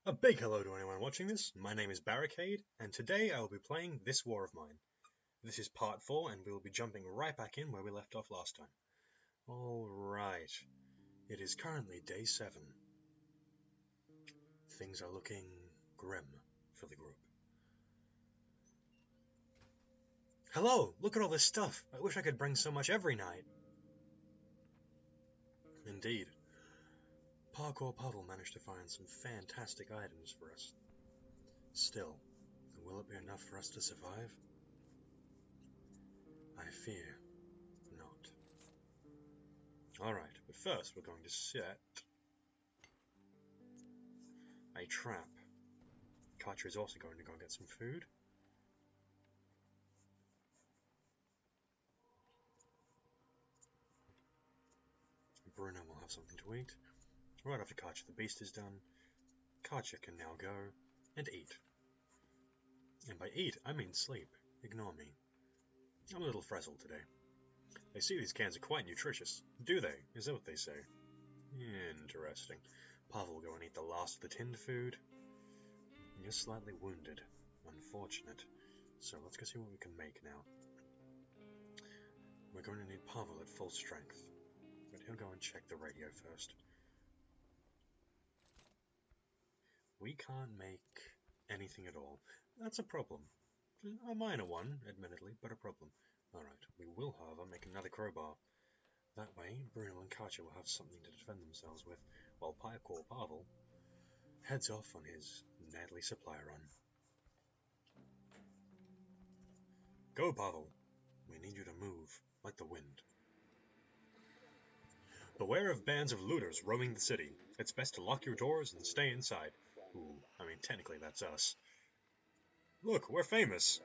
A big hello to anyone watching this. My name is BarriKade, and today I will be playing this war of mine. This is part 4, and we will be jumping right back in where we left off last time. Alright, it is currently day 7. Things are looking grim for the group. Hello, look at all this stuff. I wish I could bring so much every night. Indeed. Parkour Pavle managed to find some fantastic items for us. Still, will it be enough for us to survive? I fear not. Alright, but first we're going to set a trap. Katja is also going to go get some food. Bruno will have something to eat. Right after Katja the beast is done, Katja can now go and eat. And by eat, I mean sleep. Ignore me. I'm a little frazzled today. They see these cans are quite nutritious. Do they? Is that what they say? Interesting. Pavel will go and eat the last of the tinned food. You're slightly wounded. Unfortunate. So let's go see what we can make now. We're going to need Pavel at full strength. But he'll go and check the radio first. We can't make anything at all. That's a problem. A minor one, admittedly, but a problem. Alright, we will, however, make another crowbar. That way, Bruno and Katja will have something to defend themselves with, while Parkour Pavle heads off on his nightly supply run. Go, Pavel! We need you to move, like the wind. Beware of bands of looters roaming the city. It's best to lock your doors and stay inside. Ooh, I mean, technically that's us. Look, we're famous!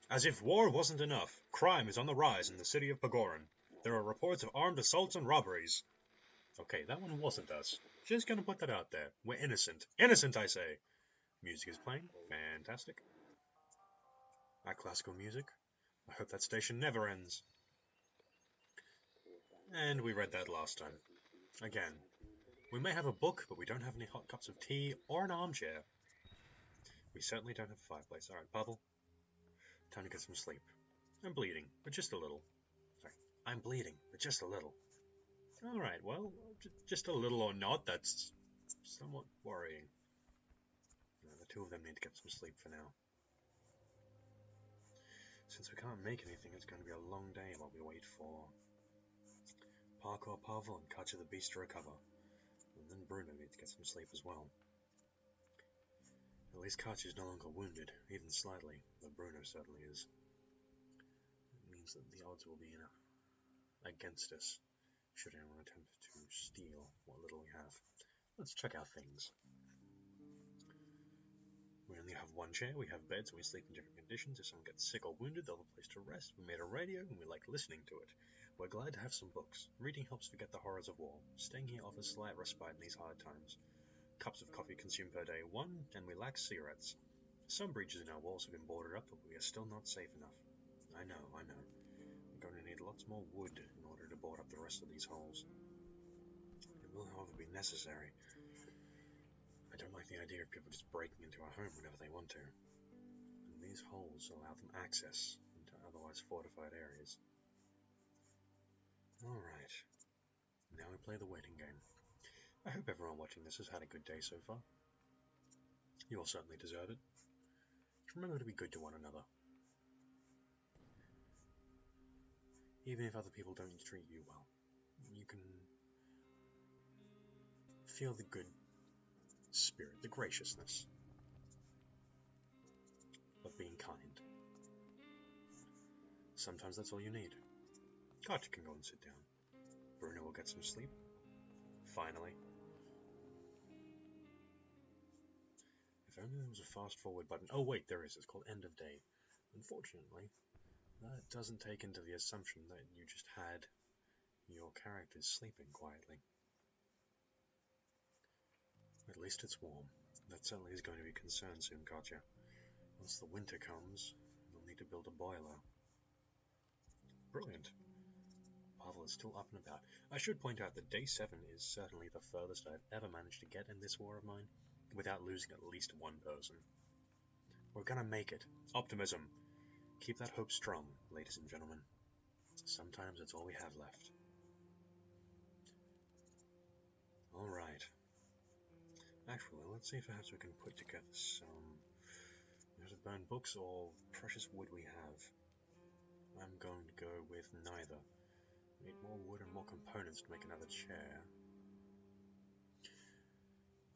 As if war wasn't enough, crime is on the rise in the city of Pagoran. There are reports of armed assaults and robberies. Okay, that one wasn't us. Just gonna put that out there. We're innocent. Innocent, I say! Music is playing. Fantastic. That classical music. I hope that station never ends. And we read that last time. Again. We may have a book, but we don't have any hot cups of tea or an armchair. We certainly don't have a fireplace. Alright, Pavel. Time to get some sleep. I'm bleeding, but just a little. Sorry, I'm bleeding, but just a little. Alright, well, just a little or not, that's somewhat worrying. The two of them need to get some sleep for now. Since we can't make anything, it's going to be a long day while we wait for Parkour Pavle and Katja the Beast to recover. And then Bruno needs to get some sleep as well. At least Katja is no longer wounded, even slightly, though Bruno certainly is. It means that the odds will be against us, should anyone attempt to steal what little we have. Let's check our things. We only have one chair, we have beds, and we sleep in different conditions. If someone gets sick or wounded, they'll have a place to rest. We made a radio, and we like listening to it. We're glad to have some books. Reading helps forget the horrors of war. Staying here offers slight respite in these hard times. Cups of coffee consumed per day 1, and we lack cigarettes. Some breaches in our walls have been boarded up, but we are still not safe enough. I know. We're going to need lots more wood in order to board up the rest of these holes. It will, however, be necessary. I don't like the idea of people just breaking into our home whenever they want to. And these holes allow them access into otherwise fortified areas. Alright. Now we play the waiting game. I hope everyone watching this has had a good day so far. You all certainly deserve it. Remember to be good to one another. Even if other people don't treat you well, you can feel the good spirit, the graciousness of being kind. Sometimes that's all you need. Katja can go and sit down. Bruno will get some sleep. Finally. If only there was a fast forward button. Oh wait, there is. It's called End of Day. Unfortunately, that doesn't take into the assumption that you just had your characters sleeping quietly. At least it's warm. That certainly is going to be a concern soon, Katja. Once the winter comes, we'll need to build a boiler. Brilliant. Pavle is still up and about. I should point out that Day 7 is certainly the furthest I've ever managed to get in this war of mine, without losing at least one person. We're gonna make it. Optimism. Keep that hope strong, ladies and gentlemen. Sometimes it's all we have left. Alright. Actually, let's see if perhaps we can put together some burned books or precious wood we have. I'm going to go with neither. We need more wood and more components to make another chair.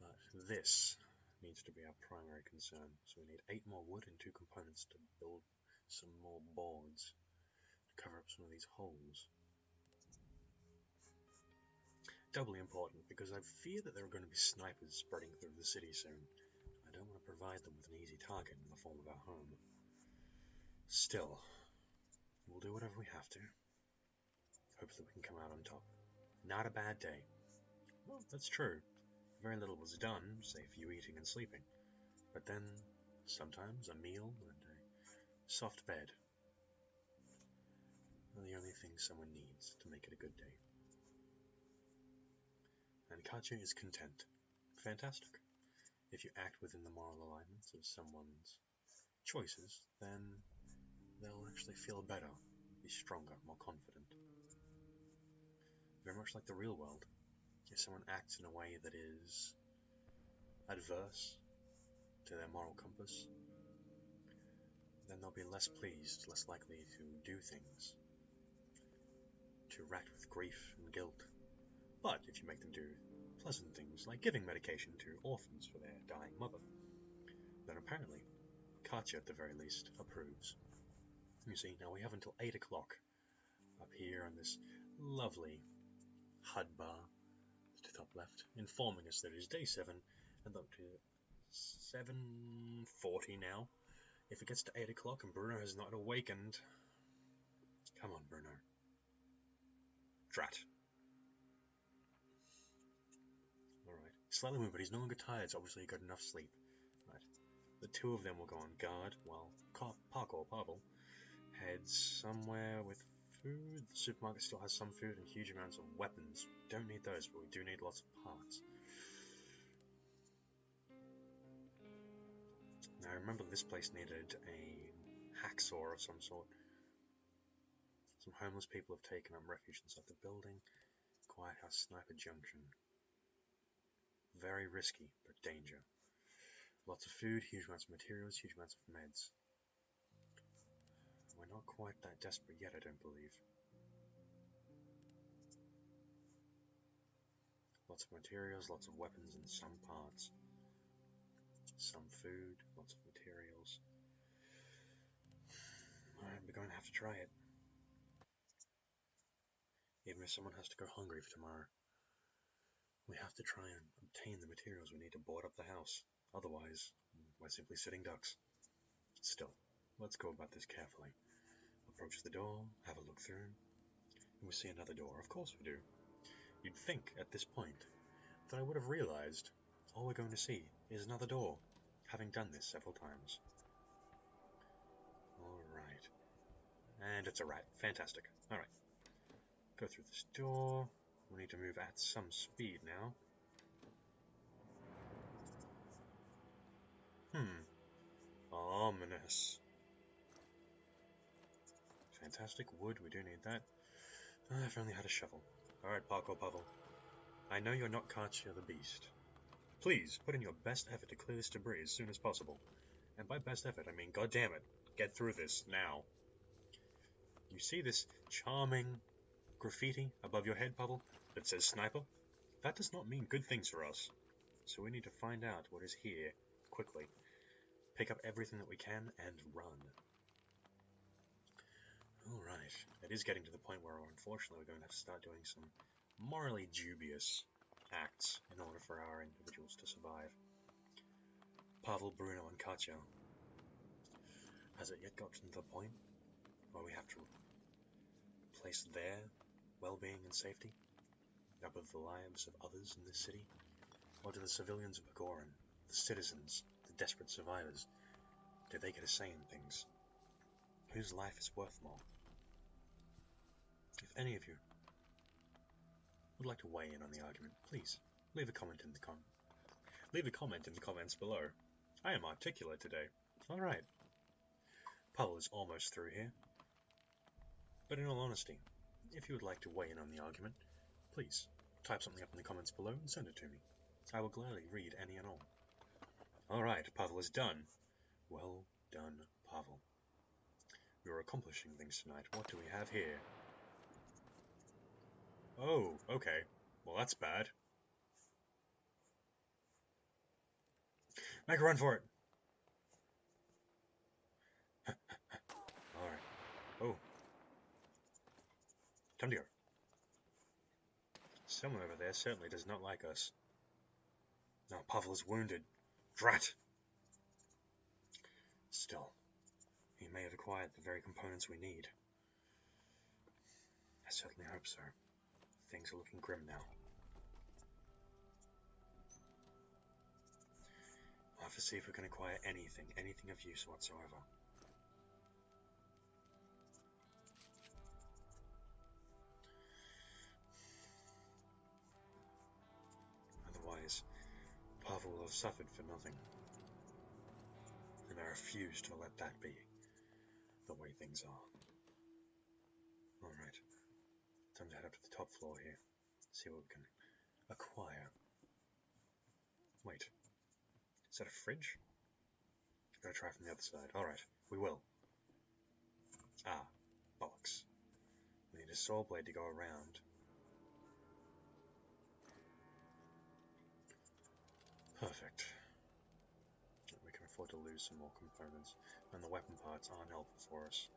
But this needs to be our primary concern. So we need 8 more wood and 2 components to build some more boards to cover up some of these holes. Doubly important because I fear that there are going to be snipers spreading through the city soon. I don't want to provide them with an easy target in the form of our home. Still, we'll do whatever we have to. Hopefully we can come out on top. Not a bad day. Well, that's true. Very little was done, save you eating and sleeping. But then, sometimes a meal and a soft bed are the only things someone needs to make it a good day. And Katya is content. Fantastic. If you act within the moral alignments of someone's choices, then they'll actually feel better, be stronger, more confident. Very much like the real world. If someone acts in a way that is adverse to their moral compass, then they'll be less pleased, less likely to do things, to rack with grief and guilt. But if you make them do pleasant things, like giving medication to orphans for their dying mother, then apparently Katya, at the very least, approves. You see, now we have until 8 o'clock up here on this lovely HUD bar to the top left, informing us that it is Day 7, and up to 7:40 now. If it gets to 8 o'clock and Bruno has not awakened... Come on, Bruno. Drat. Alright. Slightly moved, but he's no longer tired, so obviously he got enough sleep. Right. The two of them will go on guard, while Parkour Pavle heads somewhere with food. The supermarket still has some food and huge amounts of weapons. Don't need those, but we do need lots of parts. Now, I remember this place needed a hacksaw of some sort. Some homeless people have taken up refuge inside the building. Quiet House Sniper Junction. Very risky, but danger. Lots of food, huge amounts of materials, huge amounts of meds. We're not quite that desperate yet, I don't believe. Lots of materials, lots of weapons, and some parts. Some food, lots of materials. Alright, we're going to have to try it. Even if someone has to go hungry for tomorrow, we have to try and obtain the materials we need to board up the house. Otherwise, we're simply sitting ducks. Still, let's go about this carefully. Approach the door, have a look through, and we see another door. Of course we do. You'd think, at this point, that I would have realized all we're going to see is another door, having done this several times. Alright. And it's a rat. Fantastic. Alright. Go through this door. We need to move at some speed now. Ominous. Fantastic wood, we do need that. If only had a shovel. Alright, Parkour Pavle. I know you're not Katya the Beast. Please, put in your best effort to clear this debris as soon as possible. And by best effort, I mean, goddammit, get through this, now. You see this charming graffiti above your head, Pavle, that says sniper? That does not mean good things for us. So we need to find out what is here, quickly. Pick up everything that we can, and run. Alright, it is getting to the point where, unfortunately, we're going to have to start doing some morally dubious acts in order for our individuals to survive. Pavle, Bruno, and Katya. Has it yet got to the point where we have to place their well-being and safety above the lives of others in this city? Or do the civilians of Pagoran, the citizens, the desperate survivors, do they get a say in things? Whose life is worth more? If any of you would like to weigh in on the argument, please leave a comment in the comments below. I am articulate today. Alright. Pavle is almost through here. But in all honesty, if you would like to weigh in on the argument, please type something up in the comments below and send it to me. I will gladly read any and all. Alright, Pavle is done. Well done, Pavle. We are accomplishing things tonight. What do we have here? Oh, okay. Well, that's bad. Make a run for it! Alright. Oh. Time to go. Someone over there certainly does not like us. Now Pavle is wounded. Drat! Still, he may have acquired the very components we need. I certainly hope so. Things are looking grim now. We'll have to see if we can acquire anything of use whatsoever. Otherwise, Pavle will have suffered for nothing. And I refuse to let that be the way things are. Alright, time to head up to the top floor here, see what we can acquire. Wait, is that a fridge? Gotta try from the other side. Alright, we will. Ah, bollocks. We need a saw blade to go around. Perfect. We can afford to lose some more components, and the weapon parts aren't helpful for us.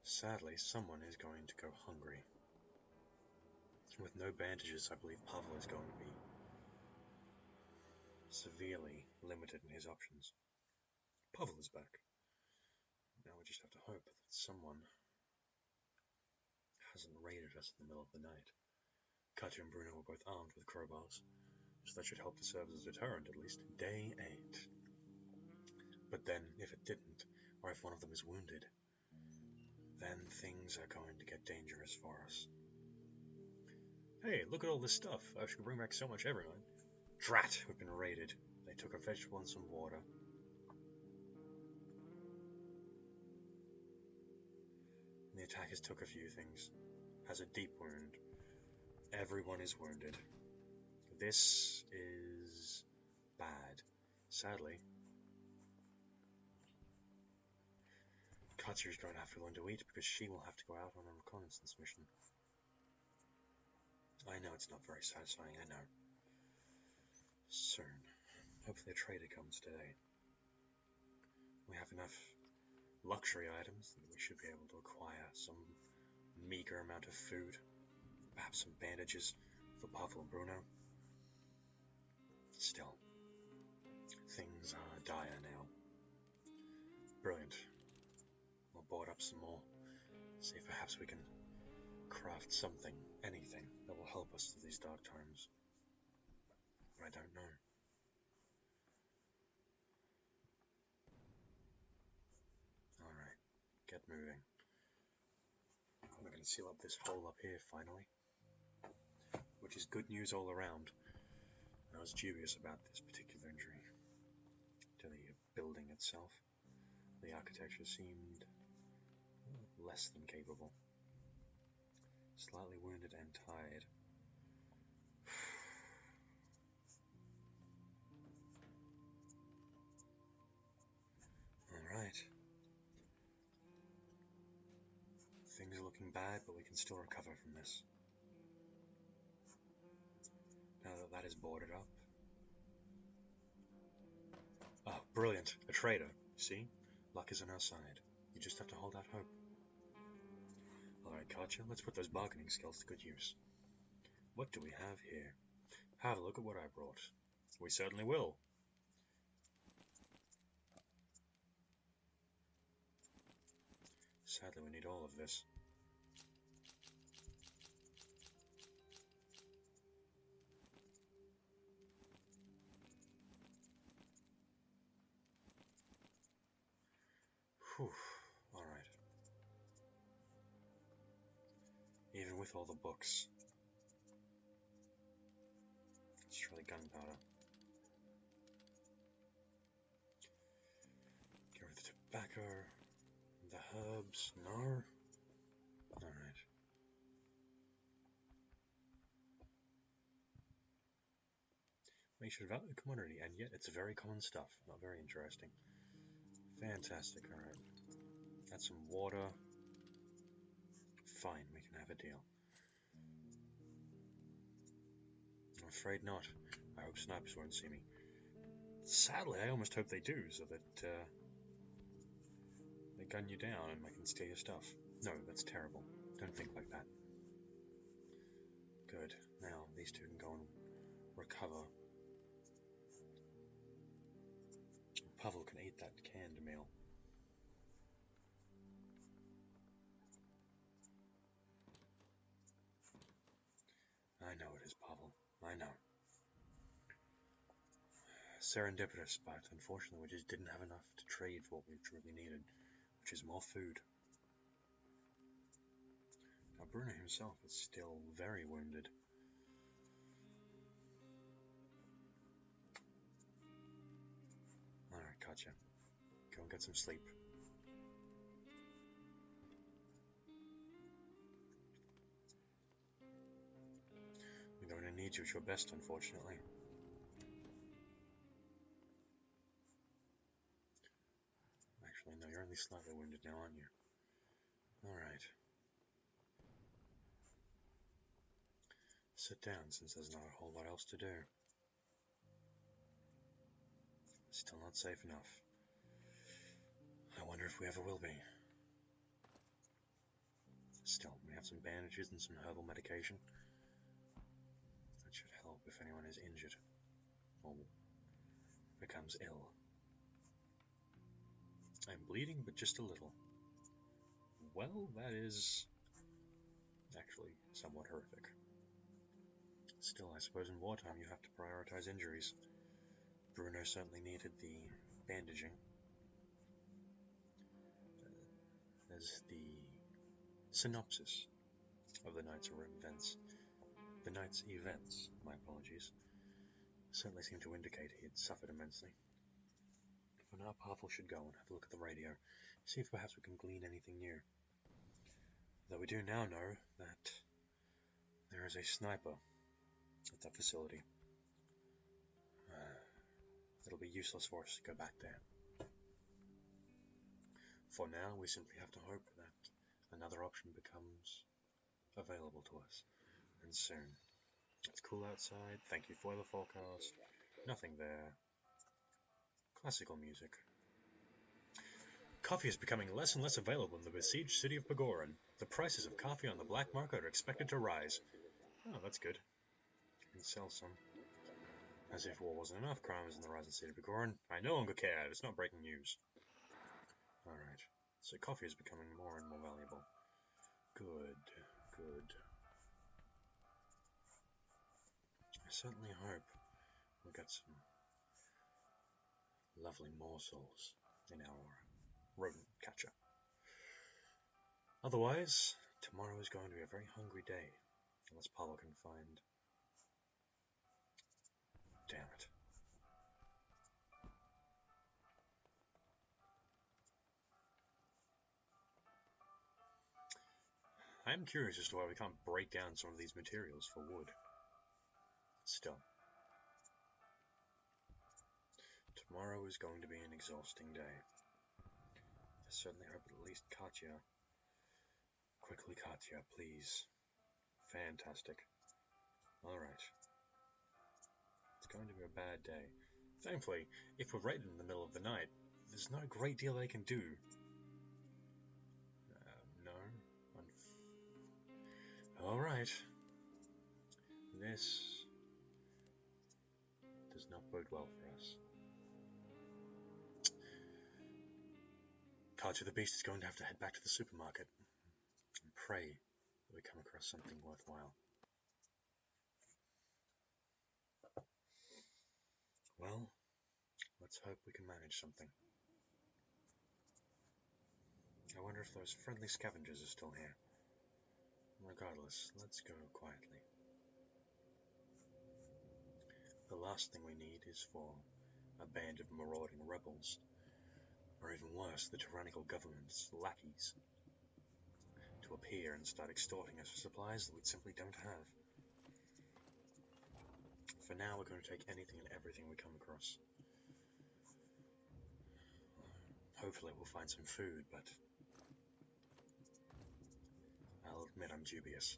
Sadly, someone is going to go hungry. With no bandages, I believe Pavle is going to be severely limited in his options. Pavle is back. Now we just have to hope that someone hasn't raided us in the middle of the night. Katja and Bruno were both armed with crowbars, so that should help to serve as a deterrent at least. Day 8. But then, if it didn't, or if one of them is wounded, then things are going to get dangerous for us. Hey, look at all this stuff. I should bring back so much everyone. Drat, we've been raided. They took a vegetable and some water. And the attackers took a few things. Has a deep wound. Everyone is wounded. This is bad. Sadly, Katja is going to have to learn to eat because she will have to go out on a reconnaissance mission. I know it's not very satisfying, I know. Soon. Hopefully a trader comes today. We have enough luxury items that we should be able to acquire some meager amount of food. Perhaps some bandages for Pavle and Bruno. Still, things are dire now. Brilliant. We'll board up some more. See if perhaps we can craft something, anything, that will help us through these dark times. But I don't know. Alright, get moving. We're going to seal up this hole up here finally, which is good news all around. I was dubious about this particular injury to the building itself. The architecture seemed less than capable. Slightly wounded and tired. Alright. Things are looking bad, but we can still recover from this. Now that that is boarded up. Oh, brilliant. A trader. See? Luck is on our side. You just have to hold out hope. Alright, Katja, let's put those bargaining skills to good use. What do we have here? Have a look at what I brought. We certainly will. Sadly, we need all of this. Whew. Alright. Even with all the books? Let's try the gunpowder. Get rid of the tobacco, the herbs. No. Alright. Makes it a valuable commodity, and yet it's very common stuff. Not very interesting. Fantastic, alright. Add some water. Fine, we can have a deal. I'm afraid not. I hope snipers won't see me. Sadly, I almost hope they do, so that they gun you down and I can steal your stuff. No, that's terrible. Don't think like that. Good. Now, these two can go and recover. Pavle can eat that canned meal. I know it is, Pavle. I know. Serendipitous, but unfortunately we just didn't have enough to trade for what we truly needed, which is more food. Now Bruno himself is still very wounded. Alright, Katya. Go and get some sleep. We're going to need you at your best, unfortunately. Actually, no, you're only slightly wounded now, aren't you? Alright. Sit down, since there's not a whole lot else to do. Still not safe enough. I wonder if we ever will be. Still, we have some bandages and some herbal medication. That should help if anyone is injured or becomes ill. I'm bleeding, but just a little. Well, that is actually somewhat horrific. Still, I suppose in wartime you have to prioritize injuries. Bruno certainly needed the bandaging. There's the synopsis of the night's events. The night's events, my apologies, certainly seem to indicate he had suffered immensely. For now, Pavle should go and have a look at the radio, see if perhaps we can glean anything new. Though we do now know that there is a sniper at that facility. It'll be useless for us to go back there. For now, we simply have to hope that another option becomes available to us, and soon. It's cool outside, thank you for the forecast, nothing there. Classical music. Coffee is becoming less and less available in the besieged city of Pagoran. The prices of coffee on the black market are expected to rise. Oh, that's good. You can sell some. As if war wasn't enough, crime is in the rising city of Pagoran. I no longer care, it's not breaking news. Alright, so coffee is becoming more and more valuable. Good, good. I certainly hope we'll get some lovely morsels in our rodent catcher. Otherwise, tomorrow is going to be a very hungry day, unless Pavle can find... Damn it. I am curious as to why we can't break down some of these materials for wood. Still. Tomorrow is going to be an exhausting day. I certainly hope at least Katya... Quickly, Katya, please. Fantastic. Alright. It's going to be a bad day. Thankfully, if we're right in the middle of the night, there's not a great deal they can do. No. Alright. This does not bode well for us. Katya the Beast is going to have to head back to the supermarket and pray that we come across something worthwhile. Well, let's hope we can manage something. I wonder if those friendly scavengers are still here. Regardless, let's go quietly. The last thing we need is for a band of marauding rebels, or even worse, the tyrannical government's lackeys, to appear and start extorting us for supplies that we simply don't have. For now, we're going to take anything and everything we come across. Hopefully we'll find some food, but I'll admit I'm dubious.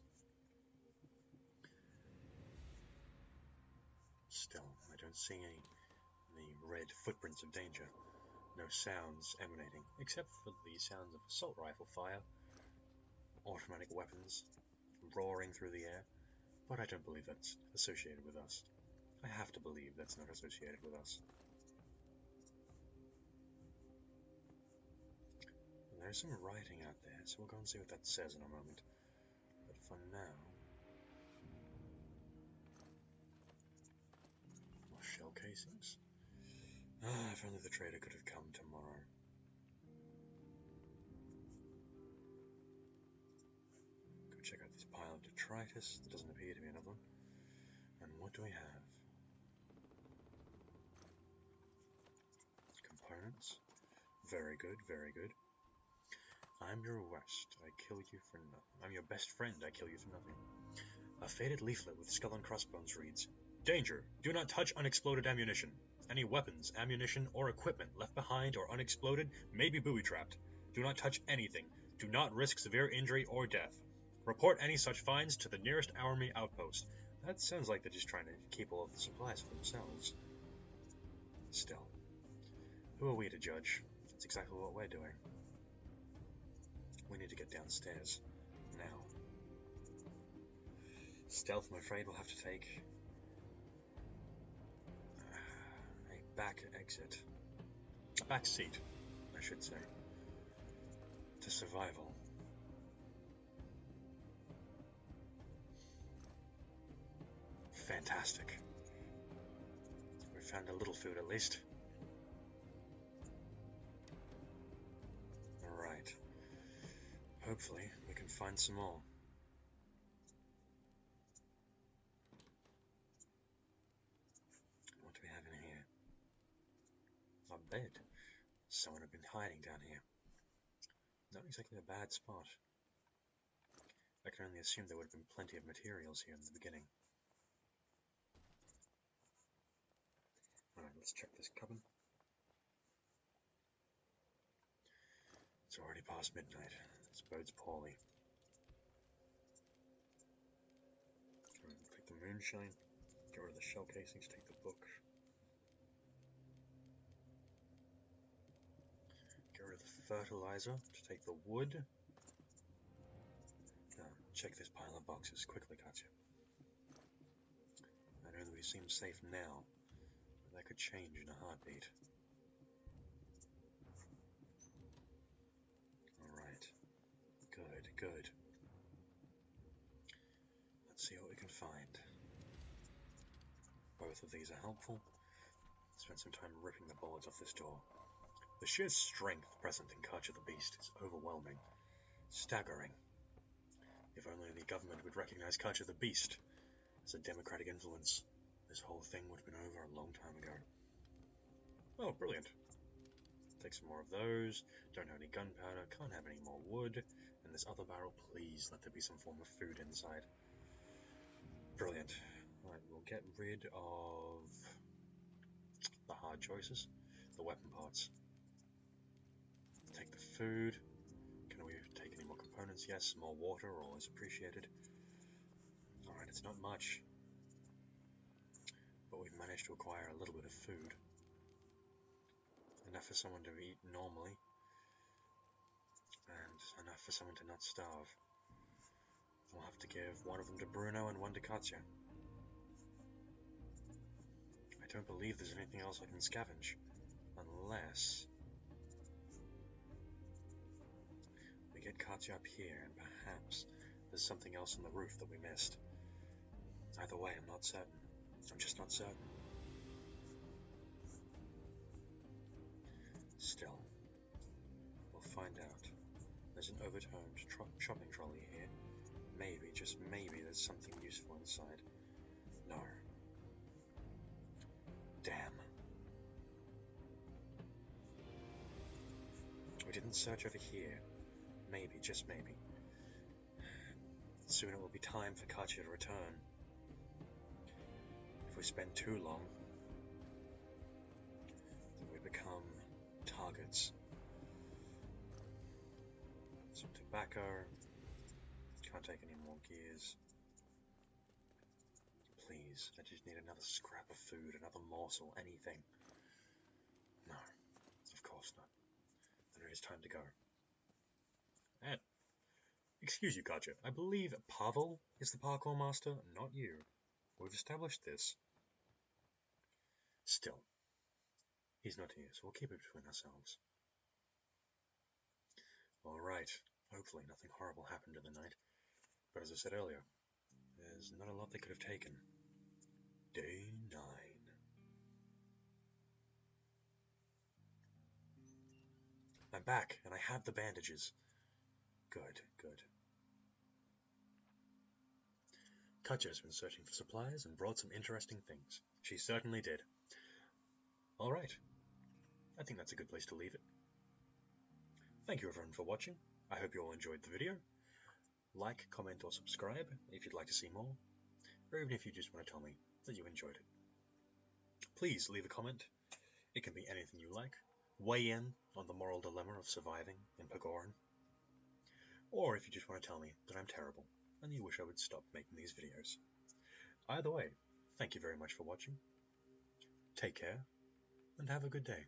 Still, I don't see any red footprints of danger. No sounds emanating, except for the sounds of assault rifle fire, automatic weapons roaring through the air, but I don't believe that's associated with us. I have to believe that's not associated with us. There's some writing out there, so we'll go and see what that says in a moment. But for now... more shell casings? If only the trader could have come tomorrow. Go check out this pile of detritus. There doesn't appear to be another one. And what do we have? Components. Very good, very good. I'm your worst, I kill you for nothing. I'm your best friend, I kill you for nothing. A faded leaflet with skull and crossbones reads, Danger! Do not touch unexploded ammunition. Any weapons, ammunition, or equipment left behind or unexploded may be booby-trapped. Do not touch anything. Do not risk severe injury or death. Report any such finds to the nearest army outpost. That sounds like they're just trying to keep all of the supplies for themselves. Still, who are we to judge? That's exactly what we're doing. We need to get downstairs. Now. Stealth, I'm afraid, will have to take a back exit. A back seat, I should say. To survival. Fantastic. We found a little food at least. Alright. Hopefully, we can find some more. What do we have in here? A bed. Someone had been hiding down here. Not exactly a bad spot. I can only assume there would have been plenty of materials here in the beginning. Alright, let's check this cupboard. It's already past midnight. This bodes poorly. Take the moonshine, get rid of the shell casings, take the book. Get rid of the fertilizer to take the wood. Now, check this pile of boxes quickly, Katya. I know that we seem safe now, but that could change in a heartbeat. Alright. Good, good. Let's see what we can find. Both of these are helpful. Spend some time ripping the boards off this door. The sheer strength present in Katya the Beast is overwhelming. Staggering. If only the government would recognize Katya the Beast as a democratic influence, this whole thing would have been over a long time ago. Oh, brilliant. Take some more of those. Don't have any gunpowder, can't have any more wood. And this other barrel, please let there be some form of food inside. Brilliant. Right, we'll get rid of the hard choices, the weapon parts. Take the food. Can we take any more components? Yes, more water, always appreciated. Alright, it's not much, but we've managed to acquire a little bit of food. Enough for someone to eat normally, and enough for someone to not starve. We'll have to give one of them to Bruno and one to Katya. I don't believe there's anything else I can scavenge, unless we get Katya up here, and perhaps there's something else on the roof that we missed. Either way, I'm not certain. I'm just not certain. Still, we'll find out. There's an overturned shopping trolley here. Maybe, just maybe, there's something useful inside. No. Damn. We didn't search over here. Maybe, just maybe. Soon it will be time for Katya to return. If we spend too long, then we become targets. Some tobacco. Can't take any more gears. Please, I just need another scrap of food, another morsel, anything. No, of course not. Then it is time to go. And, excuse you, Katya, I believe Pavle is the parkour master, not you. We've established this. Still, he's not here, so we'll keep it between ourselves. Alright, hopefully nothing horrible happened in the night. But as I said earlier, there's not a lot they could have taken. Day 9. I'm back, and I have the bandages. Good, good. Katya has been searching for supplies and brought some interesting things. She certainly did. Alright, I think that's a good place to leave it. Thank you everyone for watching. I hope you all enjoyed the video. Like, comment or subscribe if you'd like to see more, or even if you just want to tell me that you enjoyed it. Please leave a comment. It can be anything you like. Weigh in on the moral dilemma of surviving in Pagoran. Or if you just want to tell me that I'm terrible and you wish I would stop making these videos. Either way, thank you very much for watching. Take care and have a good day.